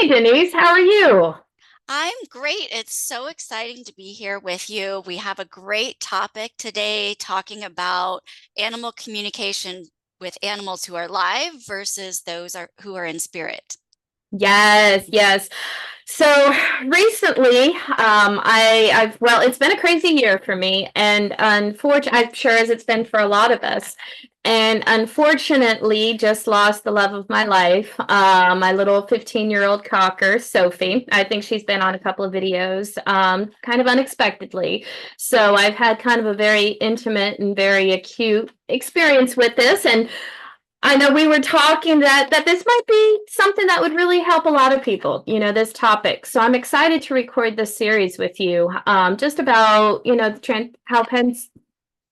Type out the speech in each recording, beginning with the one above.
Hey, Denise, how are you? I'm great. It's so exciting to be here with you. We have a great topic today talking about animal communication with animals who are live versus who are in spirit. Yes, yes. So recently, well, it's been a crazy year for me, and unfortunately, I'm sure as it's been for a lot of us, and unfortunately, just lost the love of my life, my little 15-year-old cocker, Sophie. I think she's been on a couple of videos, kind of unexpectedly. So I've had kind of a very intimate and very acute experience with this, and I know we were talking that this might be something that would really help a lot of people, this topic. So I'm excited to record this series with you, just about, how pens,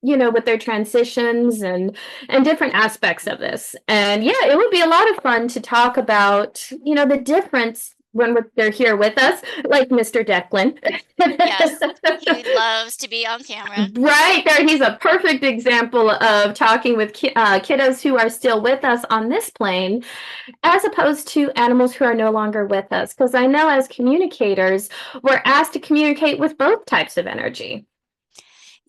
with their transitions and different aspects of this. And yeah, it would be a lot of fun to talk about, the difference when they're here with us, like Mr. Declan. Yes, he loves to be on camera. Right there, he's a perfect example of talking with kiddos who are still with us on this plane, as opposed to animals who are no longer with us. Because I know as communicators, we're asked to communicate with both types of energy.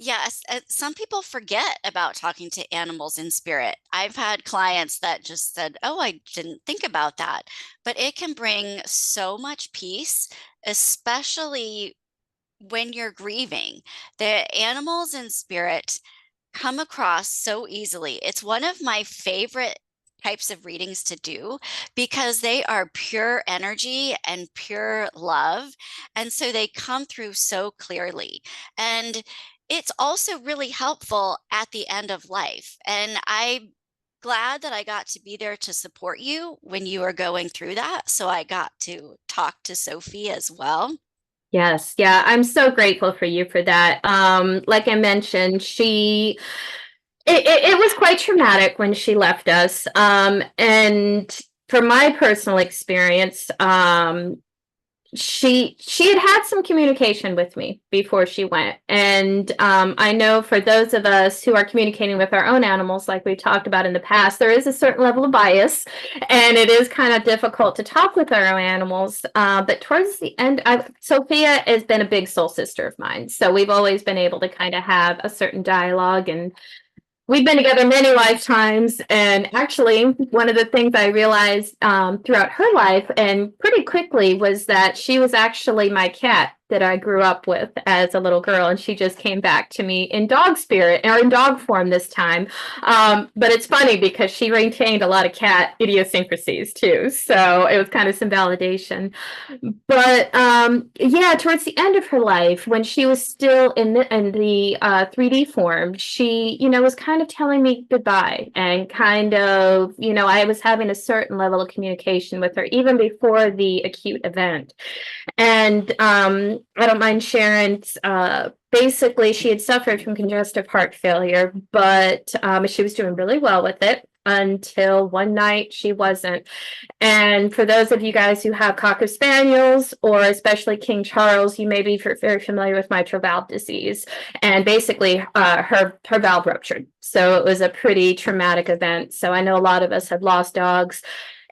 Yes, some people forget about talking to animals in spirit. I've had clients that just said, "Oh, I didn't think about that." But it can bring so much peace, especially when you're grieving. The animals in spirit come across so easily. It's one of my favorite types of readings to do because they are pure energy and pure love. And so they come through so clearly. And it's also really helpful at the end of life. And I'm glad that I got to be there to support you when you were going through that. So I got to talk to Sophie as well. Yes, yeah, I'm so grateful for you for that. Like I mentioned, it was quite traumatic when she left us. And from my personal experience, she had had some communication with me before she went, and I know for those of us who are communicating with our own animals, like we've talked about in the past, there is a certain level of bias, and it is kind of difficult to talk with our own animals. But towards the end, Sophia has been a big soul sister of mine, so we've always been able to kind of have a certain dialogue, and we've been together many lifetimes. And actually, one of the things I realized throughout her life and pretty quickly was that she was actually my cat that I grew up with as a little girl. And she just came back to me in dog spirit or in dog form this time. But it's funny because she retained a lot of cat idiosyncrasies too. So it was kind of some validation. But yeah, towards the end of her life, when she was still in the 3D form, she, was kind of telling me goodbye, and kind of, I was having a certain level of communication with her even before the acute event. And I don't mind sharing. Basically, she had suffered from congestive heart failure, but she was doing really well with it until one night she wasn't. And for those of you guys who have Cocker Spaniels, or especially King Charles, you may be very familiar with mitral valve disease. And basically, her valve ruptured. So it was a pretty traumatic event. So I know a lot of us have lost dogs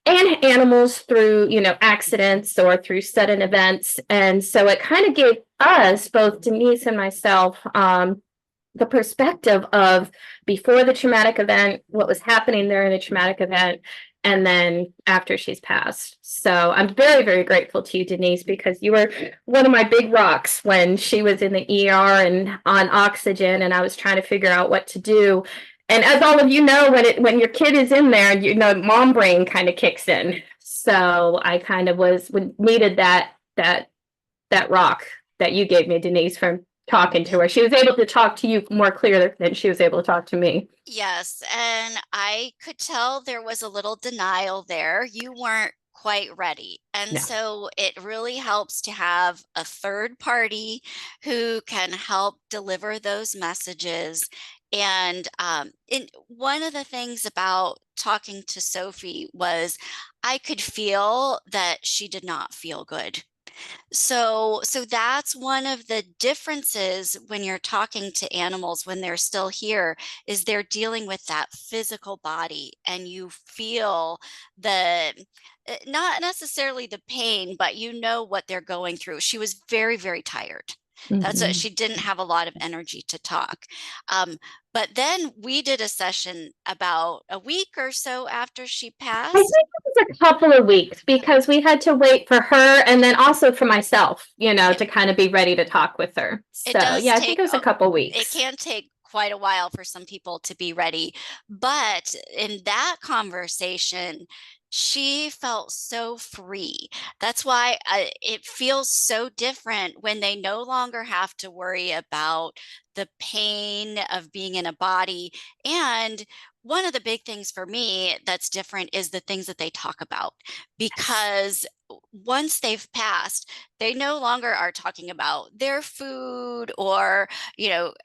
and animals through, accidents or through sudden events. And so it kind of gave us, both Denise and myself, the perspective of before the traumatic event, what was happening during the traumatic event, and then after she's passed. So I'm very, very grateful to you, Denise, because you were one of my big rocks when she was in the ER and on oxygen, and I was trying to figure out what to do. And as all of you know, when your kid is in there, mom brain kind of kicks in. So I kind of needed that rock that you gave me, Denise, from talking to her. She was able to talk to you more clearly than she was able to talk to me. Yes, and I could tell there was a little denial there. You weren't quite ready. And No. so it really helps to have a third party who can help deliver those messages. And one of the things about talking to Sophie was I could feel that she did not feel good. So that's one of the differences when you're talking to animals when they're still here, is they're dealing with that physical body, and you feel the not necessarily the pain, but you know what they're going through. She was very, very tired. That's what, Mhm. she didn't have a lot of energy to talk. Um, but then we did a session about a week or so after she I think passed. it was a couple of weeks because we had to wait for her and then also for myself, to kind of be ready to talk with her. It So does yeah, I think take it was a couple it weeks. can take quite a while for some people to be ready. But in that conversation, she felt so free. That's why it feels so different when they no longer have to worry about the pain of being in a body. And one of the big things for me that's different is the things that they talk about, Yes. because once they've passed, they no longer are talking about their food, or, you know,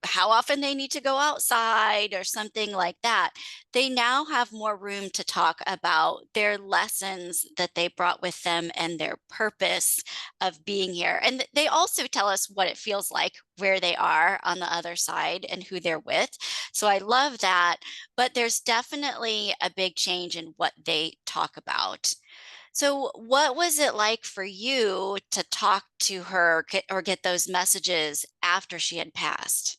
how often they need to go outside or something like that. They now have more room to talk about their lessons that they brought with them and their purpose of being here. And they also tell us what it feels like where they are on the other side and who they're with. So I love that. But there's definitely a big change in what they talk about. So, what was it like for you to talk to her, or get those messages after she had passed?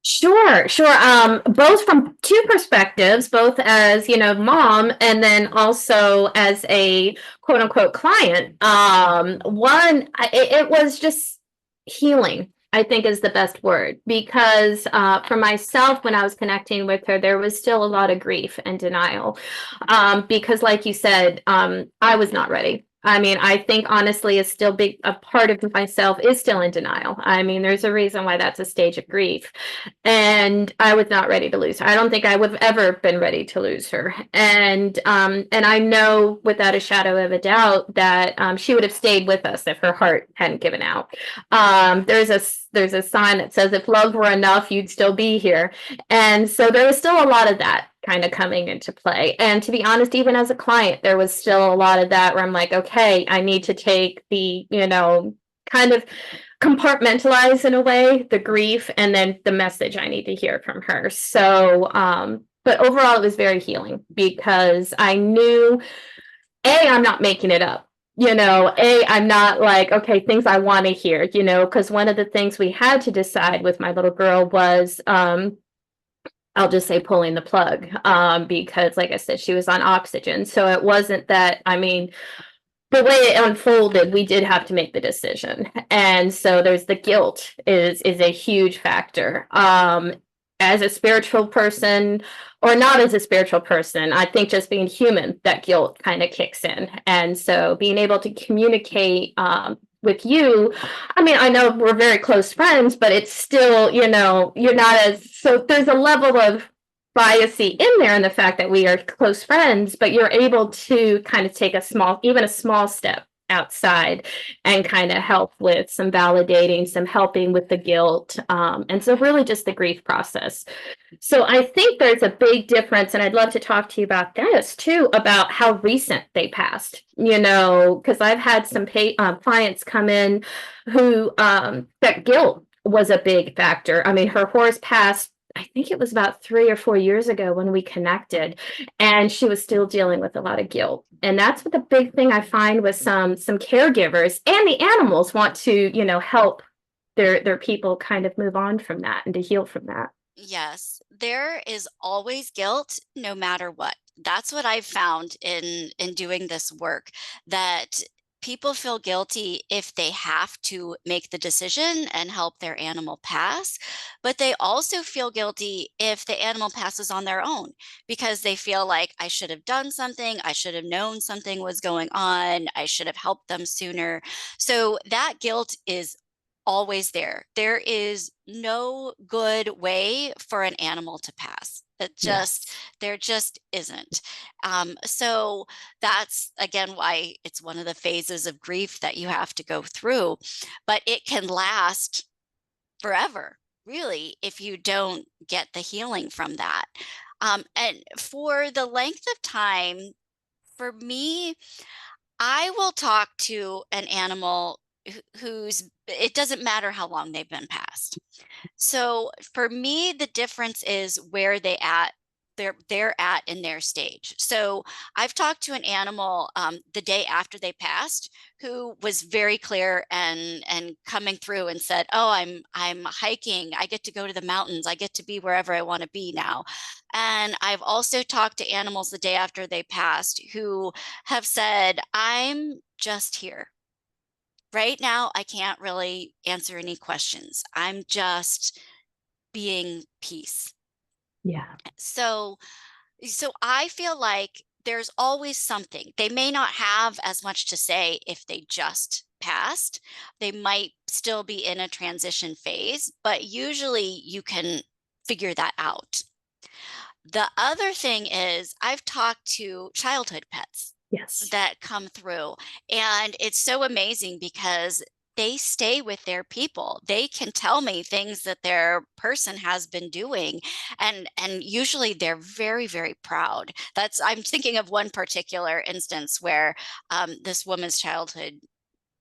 Sure, sure. Both from two perspectives, both as, mom and then also as a quote unquote client. It was just healing, I think is the best word, because for myself, when I was connecting with her, there was still a lot of grief and denial. Because like you said, I was not ready. I mean, I think honestly, it's still big. A part of myself is still in denial. I mean, there's a reason why that's a stage of grief, and I was not ready to lose her. I don't think I would have ever been ready to lose her. And I know without a shadow of a doubt that she would have stayed with us if her heart hadn't given out. There's a sign that says if love were enough, you'd still be here. And so there was still a lot of that kind of coming into play. And to be honest, even as a client, there was still a lot of that where I'm like, okay, I need to take the, kind of compartmentalize in a way the grief and then the message I need to hear from her. So, but overall, it was very healing because I knew, I'm not making it up. I'm not like, okay, things I want to hear, because one of the things we had to decide with my little girl was, I'll just say pulling the plug, because like I said, she was on oxygen. So it wasn't that, I mean, the way it unfolded, we did have to make the decision. And so there's the guilt is a huge factor. As a spiritual person or not as a spiritual person, I think just being human, that guilt kind of kicks in. And so being able to communicate with you, I mean, I know we're very close friends, but it's still, you're not as, so there's a level of biasy in there in the fact that we are close friends, but you're able to kind of take even a small step outside and kind of help with some validating, some helping with the guilt. And so really just the grief process. So I think there's a big difference, and I'd love to talk to you about this too, about how recent they passed, because I've had some clients come in who that guilt was a big factor. I mean, her horse passed, I think it was about 3 or 4 years ago when we connected, and she was still dealing with a lot of guilt. And that's what the big thing I find with some caregivers and the animals want to, help their people kind of move on from that and to heal from that. Yes, there is always guilt no matter what. That's what I've found in doing this work, that people feel guilty if they have to make the decision and help their animal pass, but they also feel guilty if the animal passes on their own, because they feel like I should have done something, I should have known something was going on, I should have helped them sooner. So that guilt is always there. There is no good way for an animal to pass. Yes. There just isn't. So that's again why it's one of the phases of grief that you have to go through, but it can last forever, really, if you don't get the healing from that. And for the length of time, for me, I will talk to an animal who's, it doesn't matter how long they've been passed. So for me, the difference is where they're at in their stage. So I've talked to an animal the day after they passed who was very clear and coming through and said, "Oh, I'm hiking. I get to go to the mountains. I get to be wherever I want to be now." And I've also talked to animals the day after they passed who have said, "I'm just here. Right now, I can't really answer any questions. I'm just being peace." Yeah. So I feel like there's always something. They may not have as much to say if they just passed. They might still be in a transition phase, but usually you can figure that out. The other thing is I've talked to childhood pets Yes. that come through, and it's so amazing because they stay with their people. They can tell me things that their person has been doing, and usually they're very, very proud. That's, I'm thinking of one particular instance where this woman's childhood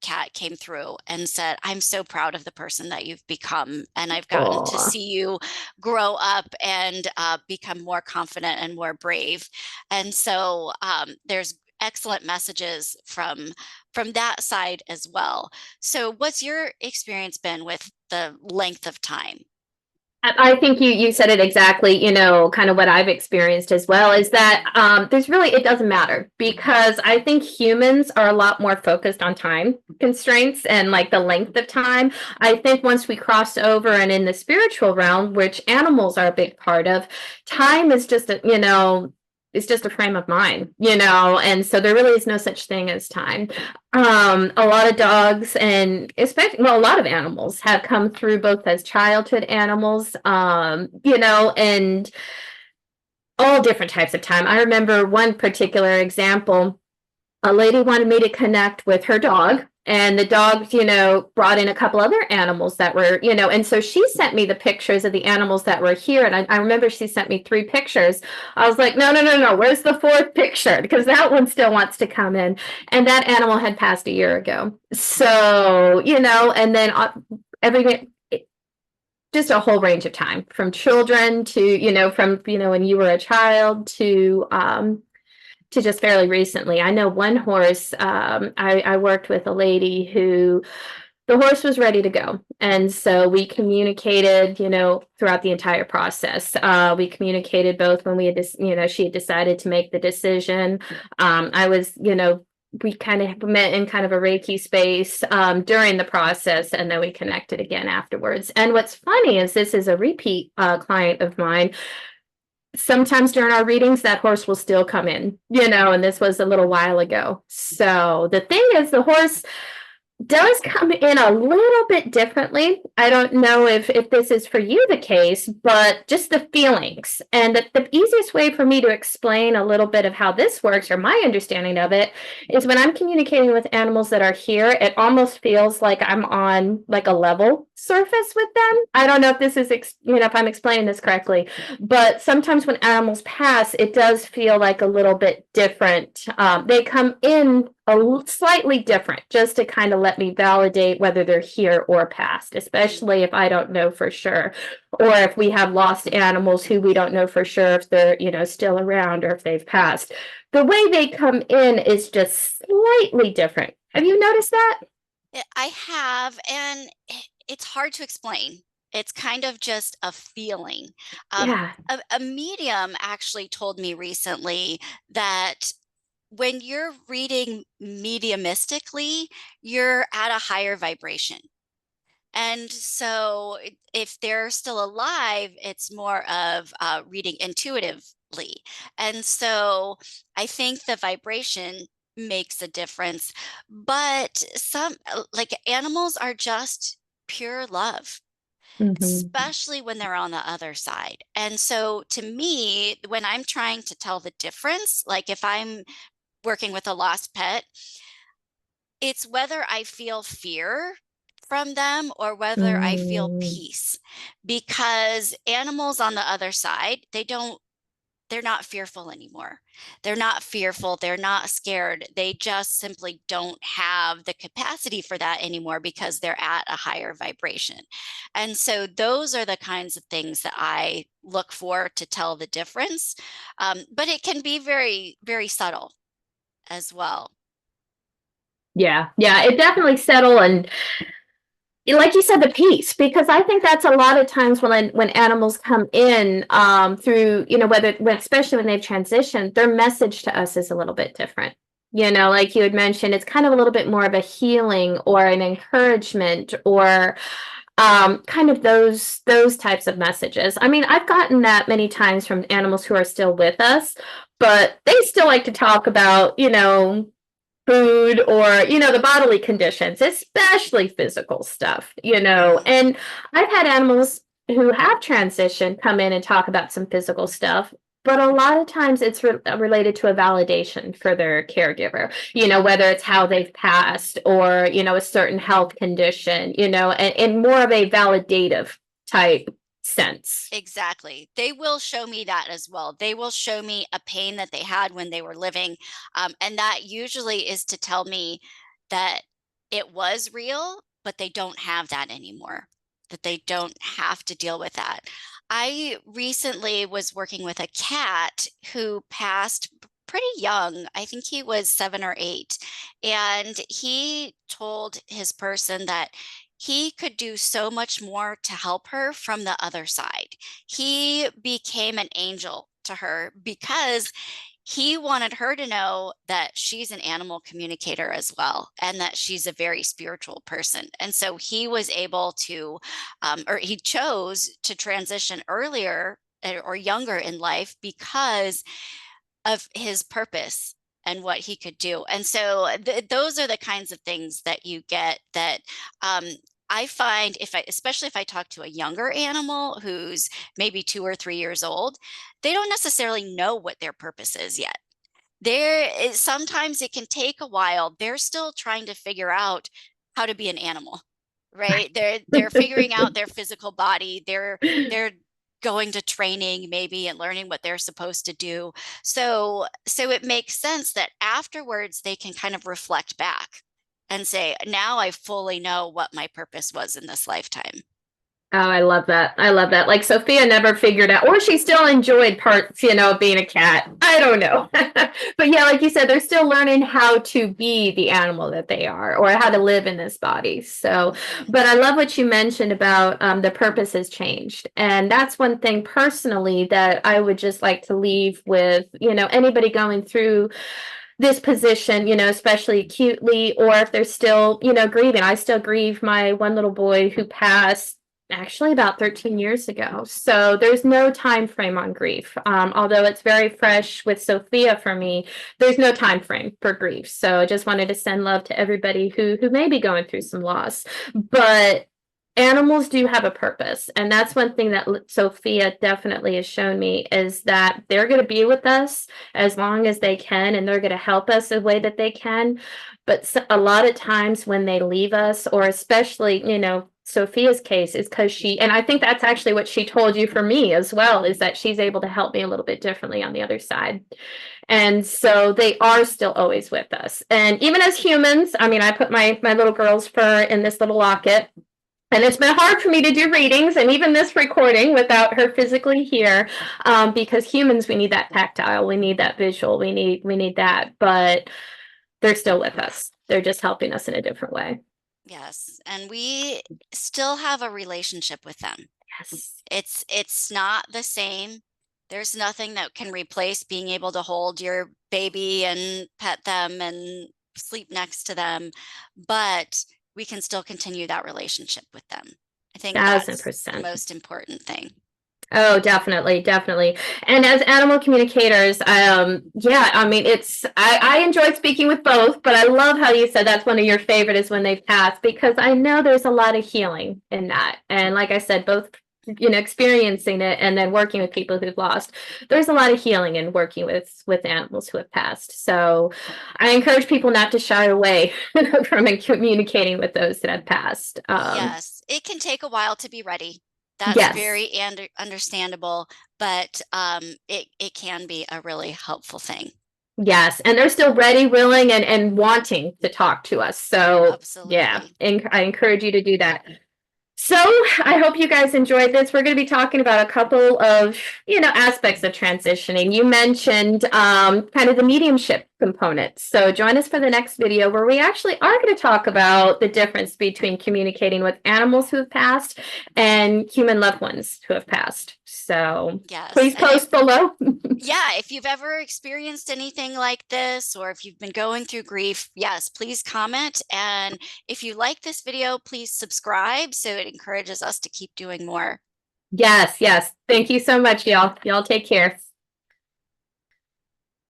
cat came through and said, "I'm so proud of the person that you've become, and I've gotten to Oh, see you grow up and become more confident and more brave." And so there's excellent messages from that side as well. So what's your experience been with the length of time? I think you said it exactly, kind of what I've experienced as well, is that there's really, it doesn't matter, because I think humans are a lot more focused on time constraints and like the length of time. I think once we cross over and in the spiritual realm, which animals are a big part of, time is just it's just a frame of mind, and so there really is no such thing as time. A lot of dogs and especially, well, a lot of animals have come through both as childhood animals, and all different types of time. I remember one particular example. A lady wanted me to connect with her dog, and the dog, brought in a couple other animals that were, and so she sent me the pictures of the animals that were here. And I remember she sent me 3 pictures. I was like, no, no, no, no, where's the fourth picture? Because that one still wants to come in. And that animal had passed a year ago. So, and then every, just a whole range of time, from children to, from, when you were a child to just fairly recently. I know one horse, I worked with a lady who the horse was ready to go. And so we communicated, throughout the entire process. We communicated both when we had this, she had decided to make the decision. I was, we kind of met in kind of a Reiki space during the process, and then we connected again afterwards. And what's funny is this is a repeat client of mine. Sometimes during our readings, that horse will still come in, and this was a little while ago. So the thing is, the horse does come in a little bit differently. I don't know if this is for you the case, but just the feelings. And the easiest way for me to explain a little bit of how this works, or my understanding of it, is when I'm communicating with animals that are here, it almost feels like I'm on like a level surface with them. I don't know if this is, if I'm explaining this correctly, but sometimes when animals pass, it does feel like a little bit different. They come in slightly different, just to kind of let me validate whether they're here or past, especially if I don't know for sure, or if we have lost animals who we don't know for sure if they're, still around or if they've passed. The way they come in is just slightly different. Have you noticed that? I have, and it's hard to explain. It's kind of just a feeling. Yeah. A medium actually told me recently that when you're reading mediumistically, you're at a higher vibration. And so if they're still alive, it's more of reading intuitively. And so I think the vibration makes a difference. But some, like animals, are just pure love, Mhm. especially when they're on the other side. And so to me, when I'm trying to tell the difference, like if I'm working with a lost pet, it's whether I feel fear from them or whether I feel Mm. peace. Because animals on the other side, they don't they're not fearful anymore. They're not fearful. They're not scared. They just simply don't have the capacity for that anymore because they're at a higher vibration. And so those are the kinds of things that I look for to tell the difference. But it can be very, very subtle as well. Yeah, yeah, it definitely settle and like you said, the peace, because I think that's a lot of times when animals come in through, whether when especially when they've transitioned, their message to us is a little bit different. Like you had mentioned, it's kind of a little bit more of a healing or an encouragement or kind of those types of messages. I mean, I've gotten that many times from animals who are still with us, but they still like to talk about, food or the bodily conditions, especially physical stuff, and I've had animals who have transitioned come in and talk about some physical stuff, but a lot of times it's related to a validation for their caregiver, whether it's how they've passed or a certain health condition, and more of a validative type sense. Exactly. They will show me that as well. They will show me a pain that they had when they were living. And that usually is to tell me that it was real, but they don't have that anymore, that they don't have to deal with that. I recently was working with a cat who passed pretty young. I think he was 7 or 8. And he told his person that he could do so much more to help her from the other side. He became an angel to her because he wanted her to know that she's an animal communicator as well, and that she's a very spiritual person. And so he was able to, or he chose to transition earlier or younger in life because of his purpose and what he could do. And so those are the kinds of things that you get that I find especially if I talk to a younger animal who's maybe 2 or 3 years old, they don't necessarily know what their purpose is yet. Sometimes it can take a while. They're still trying to figure out how to be an animal, right? They're figuring out their physical body. They're going to training maybe and learning what they're supposed to do. So it makes sense that afterwards they can kind of reflect back and say, now I fully know what my purpose was in this lifetime. Oh, I love that. I love that. Like Sophia never figured out, or she still enjoyed parts, of being a cat. I don't know. But yeah, like you said, they're still learning how to be the animal that they are or how to live in this body. So, but I love what you mentioned about the purpose has changed. And that's one thing personally that I would just like to leave with, anybody going through this position, especially acutely, or if they're still, grieving. I still grieve my one little boy who passed actually about 13 years ago. So there's no time frame on grief. Although it's very fresh with Sophia for me, there's no time frame for grief. So I just wanted to send love to everybody who may be going through some loss. But animals do have a purpose, and that's one thing that Sophia definitely has shown me is that they're going to be with us as long as they can, and they're going to help us the way that they can. But a lot of times when they leave us, or especially Sophia's case, is because and I think that's actually what she told you for me as well, is that she's able to help me a little bit differently on the other side. And so they are still always with us. And even as humans, I mean, I put my little girl's fur in this little locket. And it's been hard for me to do readings and even this recording without her physically here, because humans, we need that tactile, we need that visual, we need that, but they're still with us. They're just helping us in a different way. Yes, and we still have a relationship with them. Yes. It's not the same. There's nothing that can replace being able to hold your baby and pet them and sleep next to them, but we can still continue that relationship with them. I think Thousand that's the percent. most important thing. Oh, definitely, definitely. And as animal communicators, yeah, I mean, I enjoyed speaking with both, but I love how you said that's one of your favorite is when they pass, because I know there's a lot of healing in that. And like I said, both, experiencing it and then working with people who've lost, there's a lot of healing in working with animals who have passed. So I encourage people not to shy away from communicating with those that have passed. Yes, it can take a while to be ready. That's Yes. very understandable, but it can be a really helpful thing. Yes, and they're still ready, willing, and wanting to talk to us. So yeah, Absolutely. I encourage you to do that. So I hope you guys enjoyed this. We're going to be talking about a couple of, aspects of transitioning. You mentioned kind of the mediumship component. So join us for the next video where we actually are going to talk about the difference between communicating with animals who have passed and human loved ones who have passed. So Yes. please post below. Yeah, if you've ever experienced anything like this, or if you've been going through grief, yes, please comment. And if you like this video, please subscribe so it encourages us to keep doing more. Yes, yes. Thank you so much, y'all. Y'all take care.